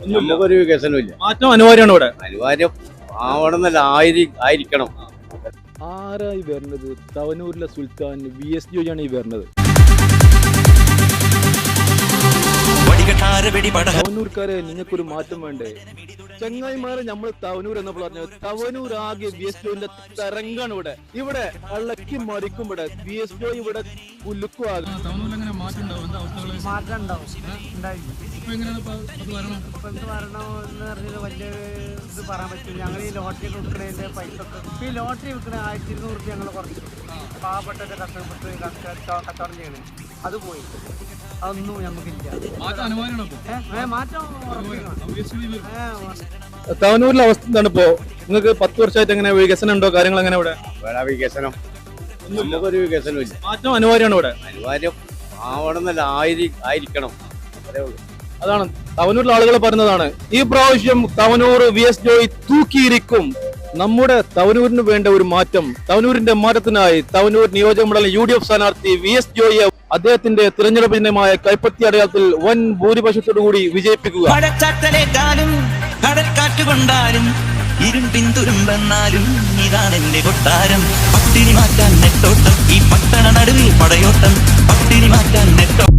നമുക്കൊരു വികസനമില്ല. മാറ്റം അനിവാര്യമാണ് ഇവിടെ. അനിവാര്യം ആവണമെന്നല്ല, ആയിരിക്കണം. ആരായി വരുന്നത്? തവനൂരിലെ സുൽത്താൻ VS ജോയിയാണ് ഈ വരുന്നത്. തവനൂർക്കാരെ നിങ്ങൾക്കൊരു മാറ്റം വേണ്ടേ? ചങ്ങായിമാരെ നമ്മൾ തവനൂർ എന്നപ്പോൾ പറഞ്ഞത് തവനൂർ ആകെ VS ജോയിന്റെ തരംഗാണ് ഇവിടെ. ഇവിടെ അളക്കി മറിക്കും. ഇവിടെ VS ജോയി ഇവിടെ കുലുക്കുവാകും. പറയാൻ പറ്റില്ല. ഞങ്ങൾ ഈ ലോട്ടറി വിൽക്കുന്നതിന്റെ പൈസ ഈ ലോട്ടറി വിൽക്കുന്ന 1200 ഞങ്ങൾ കുറച്ചു. പാവപ്പെട്ട കഷ്ടപ്പെട്ട് കച്ചവടം ചെയ്യണേ അത് പോയി. അതൊന്നും നമുക്കില്ല. തവനൂരിലെ അവസ്ഥ എന്താണ് ഇപ്പോ? നിങ്ങൾക്ക് 10 വർഷമായിട്ട് എങ്ങനെ വികസനം ഉണ്ടോ? കാര്യങ്ങൾ എങ്ങനെ ഇവിടെ? വികസനം നമുക്കൊരു വികസനമില്ല. മാറ്റം അനിവാര്യമാണ് ഇവിടെ. അനിവാര്യം ആവണമെന്നല്ല, ആയിരിക്കണം. അതാണ് തവനൂരിലെ ആളുകൾ പറയുന്നതാണ്. ഈ പ്രാവശ്യം തവനൂർ VS ജോയി തൂക്കിയിരിക്കും. നമ്മുടെ തവനൂരിന് വേണ്ട ഒരു മാറ്റം, തവനൂരിന്റെ മാറ്റത്തിനായി തവനൂർ നിയോജകമണ്ഡലം UDF സ്ഥാനാർത്ഥി VS ജോയിയെ അദ്ദേഹത്തിന്റെ തിരഞ്ഞെടുപ്പ് ചിഹ്നമായ കൈപ്പത്തി അടയാളത്തിൽ വൻ ഭൂരിപക്ഷത്തോടുകൂടി വിജയിപ്പിക്കുക. കടൽക്കാറ്റുകൊണ്ടാലും ഇരുമ്പിൻ തുരുമ്പെന്നാലും ഇതാണെന്റെ കൊട്ടാരം. പട്ടിണി മാറ്റാൻ നെട്ടോട്ടം, ഈ പട്ടണ നടുവിൽ പടയോട്ടം. പട്ടിണി മാറ്റാൻ നെട്ടോട്ടം.